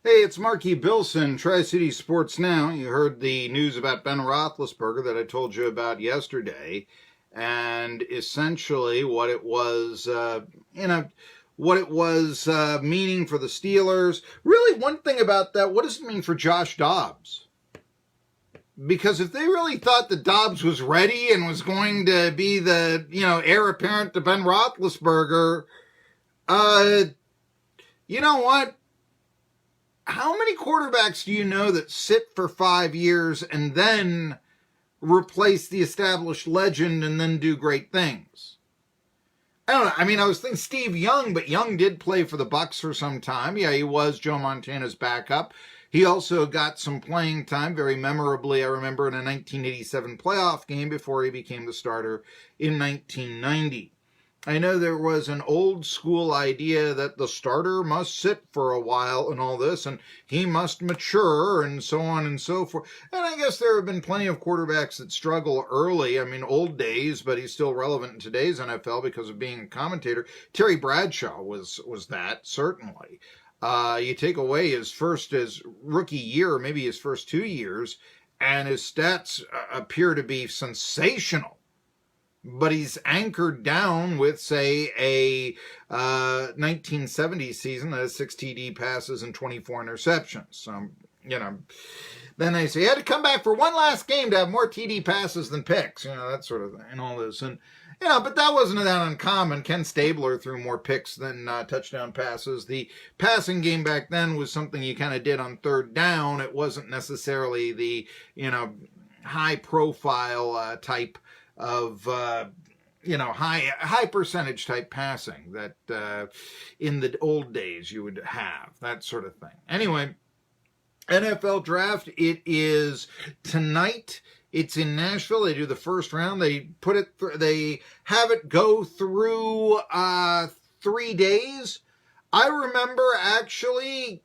Hey, it's Marky Billson, Tri-City Sports Now. You heard the news about Ben Roethlisberger that I told you about yesterday, and essentially what it was, meaning for the Steelers. Really, one thing about that, what does it mean for Josh Dobbs? Because if they really thought that Dobbs was ready and was going to be the, heir apparent to Ben Roethlisberger, you know what? How many quarterbacks do you know that sit for 5 years and then replace the established legend and then do great things? I don't know. I mean, I was thinking Steve Young, but Young did play for the Bucs for some time. Yeah, he was Joe Montana's backup. He also got some playing time, very memorably, I remember, in a 1987 playoff game before he became the starter in 1990. I know there was an old school idea that the starter must sit for a while and all this, and he must mature and so on and so forth. And I guess there have been plenty of quarterbacks that struggle early. I mean, old days, but he's still relevant in today's NFL because of being a commentator. Terry Bradshaw was that, certainly. You take away his rookie year, maybe his first 2 years, and his stats appear to be sensational. But he's anchored down with, say, a 1970 season that has 6 TD passes and 24 interceptions. So, then they say he had to come back for one last game to have more TD passes than picks, that sort of thing, and all this. And, but that wasn't that uncommon. Ken Stabler threw more picks than touchdown passes. The passing game back then was something you kind of did on third down. It wasn't necessarily the, high profile type of high percentage type passing that in the old days you would have, that sort of thing. Anyway, NFL draft, it is tonight. It's in Nashville. They do the first round. They have it go through 3 days. I remember actually,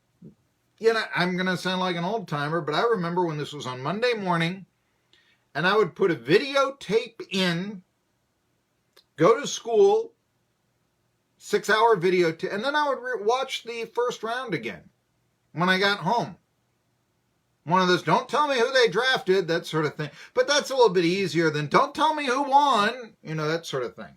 I'm going to sound like an old timer, but I remember when this was on Monday morning. And I would put a videotape in, go to school, 6-hour videotape, and then I would watch the first round again when I got home. One of those, don't tell me who they drafted, that sort of thing. But that's a little bit easier than, don't tell me who won, that sort of thing.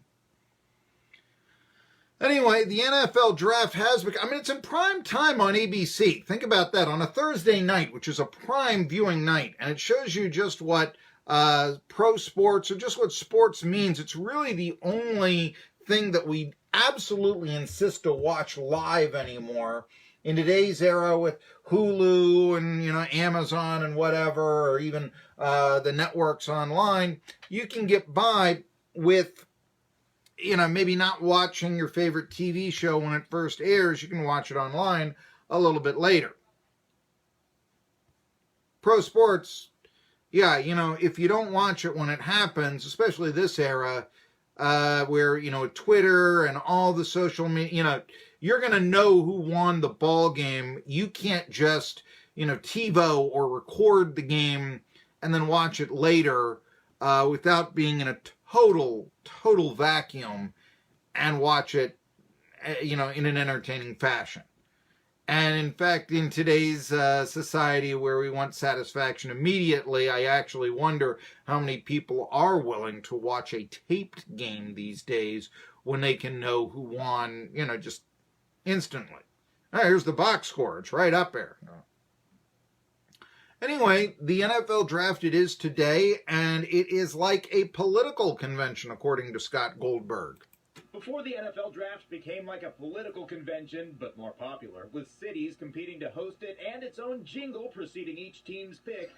Anyway, the NFL draft has become, it's in prime time on ABC. Think about that, on a Thursday night, which is a prime viewing night. And it shows you just what pro sports, or just what sports means. It's really the only thing that we absolutely insist to watch live anymore in today's era with Hulu and Amazon and whatever, or even the networks online. You can get by with maybe not watching your favorite TV show when it first airs. You can watch it online a little bit later. Pro sports, yeah, if you don't watch it when it happens, especially this era, where, Twitter and all the social media, you're going to know who won the ball game. You can't just, TiVo or record the game and then watch it later without being in a total vacuum and watch it, in an entertaining fashion. And in fact, in today's society where we want satisfaction immediately, I actually wonder how many people are willing to watch a taped game these days when they can know who won, just instantly. All right, here's the box score. It's right up there. Anyway, the NFL draft, it is today, and it is like a political convention, according to Scott Goldberg. Before the NFL draft became like a political convention, but more popular, with cities competing to host it and its own jingle preceding each team's pick.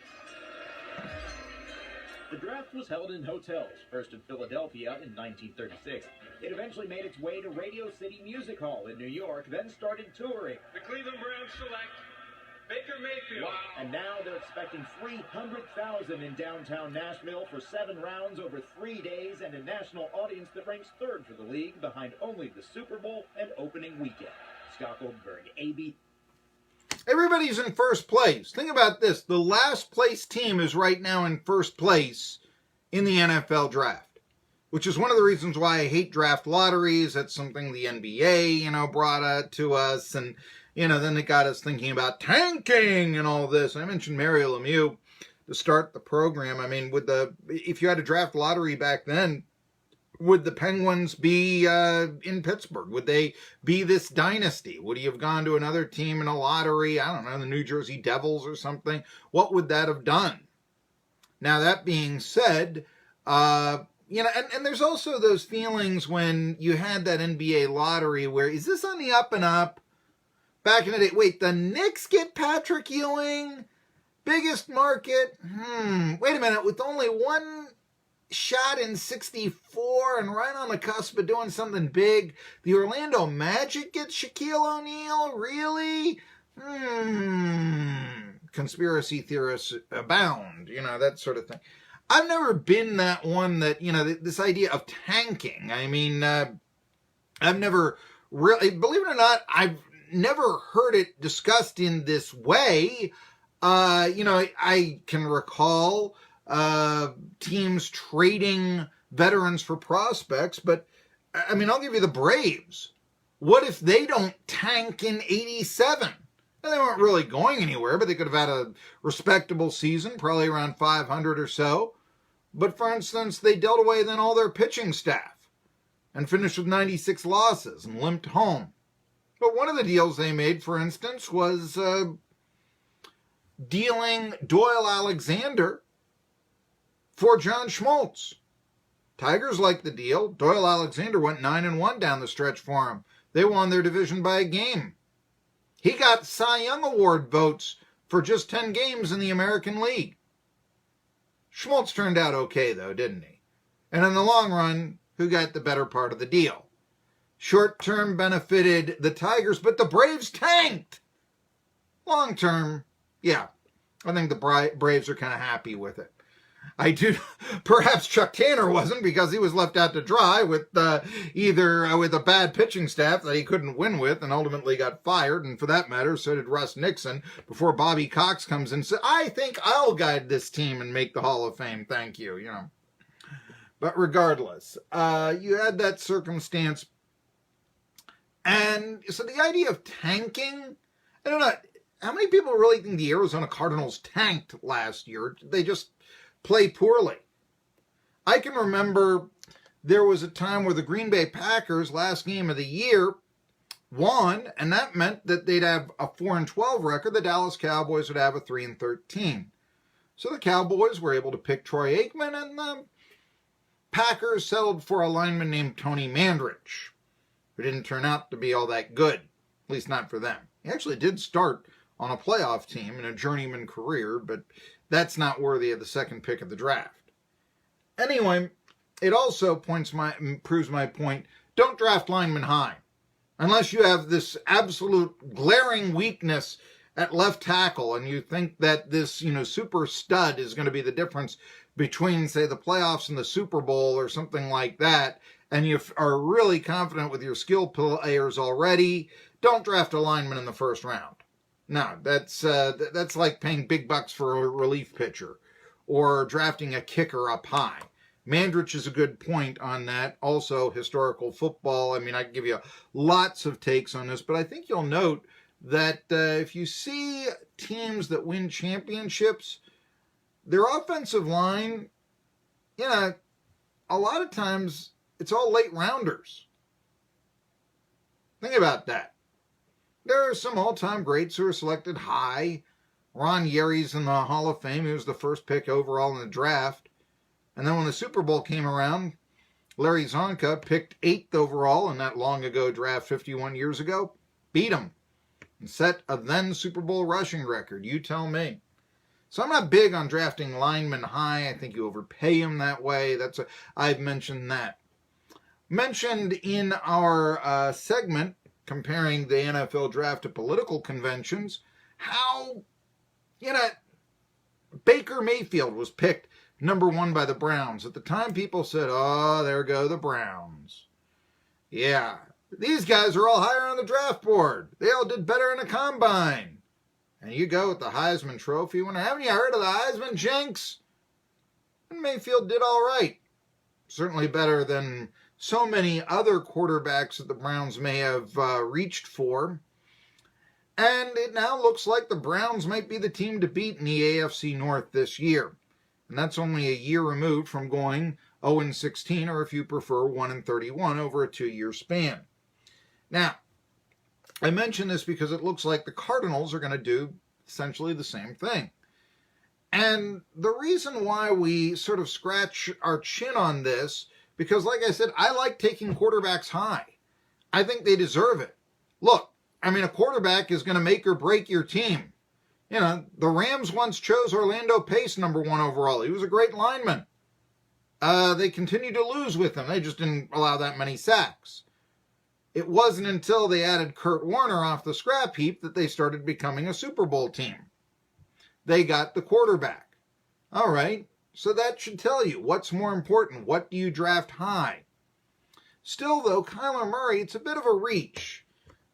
The draft was held in hotels, first in Philadelphia in 1936. It eventually made its way to Radio City Music Hall in New York, then started touring. The Cleveland Browns select Baker Mayfield. Wow. And now they're expecting 300,000 in downtown Nashville for 7 rounds over 3 days and a national audience that ranks 3rd for the league behind only the Super Bowl and opening weekend. Scott Goldberg, AB. Everybody's in first place. Think about this. The last place team is right now in first place in the NFL draft, which is one of the reasons why I hate draft lotteries. That's something the NBA, brought to us. And, then it got us thinking about tanking and all this. I mentioned Mario Lemieux to start the program. I mean, if you had a draft lottery back then, would the Penguins be in Pittsburgh? Would they be this dynasty? Would he have gone to another team in a lottery? I don't know, the New Jersey Devils or something. What would that have done? Now, that being said, and there's also those feelings when you had that NBA lottery where, is this on the up and up? Back in the day, wait, the Knicks get Patrick Ewing? Biggest market? Wait a minute, with only one shot in 64 and right on the cusp of doing something big, the Orlando Magic get Shaquille O'Neal? Really? Conspiracy theorists abound, that sort of thing. I've never been that one that, this idea of tanking. I mean, I've never really, believe it or not, I've never heard it discussed in this way. I can recall teams trading veterans for prospects, but I mean, I'll give you the Braves. What if they don't tank in 87? And they weren't really going anywhere, but they could have had a respectable season, probably around 500 or so. But for instance, they dealt away then all their pitching staff and finished with 96 losses and limped home. But one of the deals they made, for instance, was dealing Doyle Alexander for John Schmaltz. Tigers liked the deal. Doyle Alexander went 9-1 down the stretch for him. They won their division by a game. He got Cy Young Award votes for just 10 games in the American League. Schmaltz turned out okay, though, didn't he? And in the long run, who got the better part of the deal? Short-term benefited the Tigers, but the Braves tanked. Long-term, yeah, I think the Braves are kind of happy with it. I do. Perhaps Chuck Tanner wasn't, because he was left out to dry with either with a bad pitching staff that he couldn't win with and ultimately got fired. And for that matter, so did Russ Nixon before Bobby Cox comes in and said, I think I'll guide this team and make the Hall of Fame. Thank you. But regardless, you had that circumstance. And so the idea of tanking, I don't know, how many people really think the Arizona Cardinals tanked last year? They just play poorly. I can remember there was a time where the Green Bay Packers, last game of the year, won, and that meant that they'd have a 4-12 record. The Dallas Cowboys would have a 3-13. So the Cowboys were able to pick Troy Aikman, and the Packers settled for a lineman named Tony Mandrich, who didn't turn out to be all that good, at least not for them. He actually did start on a playoff team in a journeyman career, but that's not worthy of the second pick of the draft. Anyway, it also proves my point. Don't draft linemen high. Unless you have this absolute glaring weakness at left tackle and you think that this, super stud is going to be the difference between, say, the playoffs and the Super Bowl or something like that, and you are really confident with your skill players already, don't draft a lineman in the first round. No, that's like paying big bucks for a relief pitcher or drafting a kicker up high. Mandrich is a good point on that. Also, historical football. I mean, I can give you lots of takes on this, but I think you'll note that if you see teams that win championships, their offensive line, a lot of times it's all late rounders. Think about that. There are some all-time greats who are selected high. Ron Yeri's in the Hall of Fame. He was the first pick overall in the draft. And then when the Super Bowl came around, Larry Zonka picked 8th overall in that long-ago draft 51 years ago. Beat him and set a then Super Bowl rushing record. You tell me. So I'm not big on drafting linemen high. I think you overpay them that way. I've mentioned that. Mentioned in our segment comparing the NFL draft to political conventions, how, Baker Mayfield was picked number 1 by the Browns. At the time, people said, oh, there go the Browns. Yeah, these guys are all higher on the draft board. They all did better in the combine. And you go with the Heisman Trophy. Haven't you heard of the Heisman jinx? And Mayfield did all right. Certainly better than so many other quarterbacks that the Browns may have reached for. And it now looks like the Browns might be the team to beat in the AFC North this year. And that's only a year removed from going 0-16, or if you prefer, 1-31 over a 2-year span. Now, I mention this because it looks like the Cardinals are going to do essentially the same thing. And the reason why we sort of scratch our chin on this, because like I said, I like taking quarterbacks high. I think they deserve it. Look, I mean, a quarterback is going to make or break your team. You know, the Rams once chose Orlando Pace number 1 overall. He was a great lineman. They continued to lose with him. They just didn't allow that many sacks. It wasn't until they added Kurt Warner off the scrap heap that they started becoming a Super Bowl team. They got the quarterback. All right, so that should tell you what's more important. What do you draft high? Still, though, Kyler Murray, it's a bit of a reach.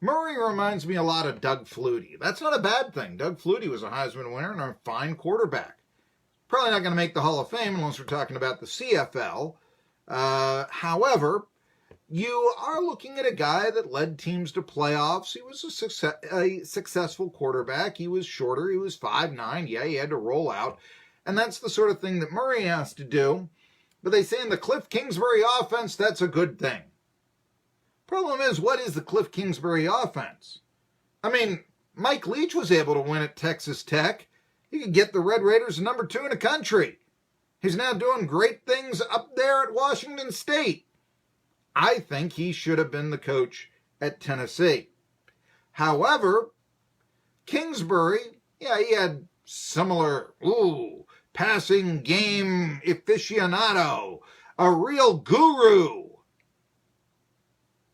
Murray reminds me a lot of Doug Flutie. That's not a bad thing. Doug Flutie was a Heisman winner and a fine quarterback. Probably not going to make the Hall of Fame unless we're talking about the CFL. However, you are looking at a guy that led teams to playoffs. He was a successful quarterback. He was shorter. He was 5'9". Yeah, he had to roll out. And that's the sort of thing that Murray has to do. But they say in the Cliff Kingsbury offense, that's a good thing. Problem is, what is the Cliff Kingsbury offense? I mean, Mike Leach was able to win at Texas Tech. He could get the Red Raiders number 2 in the country. He's now doing great things up there at Washington State. I think he should have been the coach at Tennessee. However, Kingsbury, yeah, he had similar, passing game aficionado, a real guru.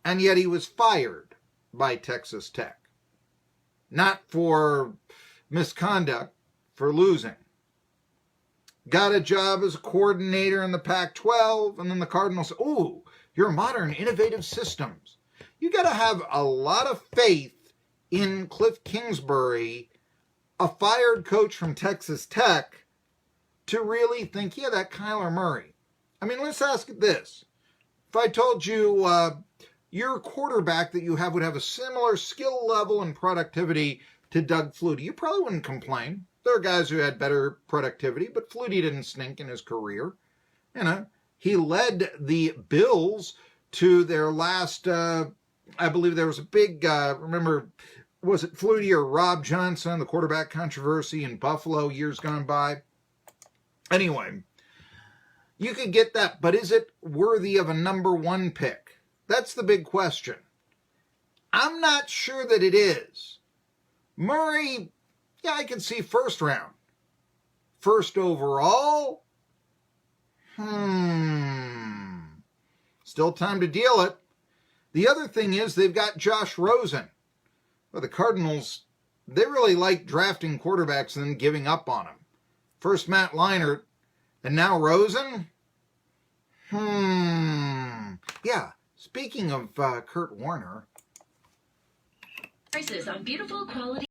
And yet he was fired by Texas Tech. Not for misconduct, for losing. Got a job as a coordinator in the Pac-12, and then the Cardinals, your modern innovative systems. You got to have a lot of faith in Cliff Kingsbury, a fired coach from Texas Tech, to really think, yeah, that Kyler Murray. I mean, let's ask it this. If I told you your quarterback that you have would have a similar skill level and productivity to Doug Flutie, you probably wouldn't complain. There are guys who had better productivity, but Flutie didn't stink in his career. You know, he led the Bills to their last, I believe there was a big, remember, was it Flutie or Rob Johnson, the quarterback controversy in Buffalo years gone by? Anyway, you could get that, but is it worthy of a number 1 pick? That's the big question. I'm not sure that it is. Murray, yeah, I can see first round. First overall? Still time to deal it. The other thing is they've got Josh Rosen. Well, the Cardinals, they really like drafting quarterbacks and then giving up on them. First Matt Leinart, and now Rosen? Yeah, speaking of Kurt Warner. Prices on beautiful quality.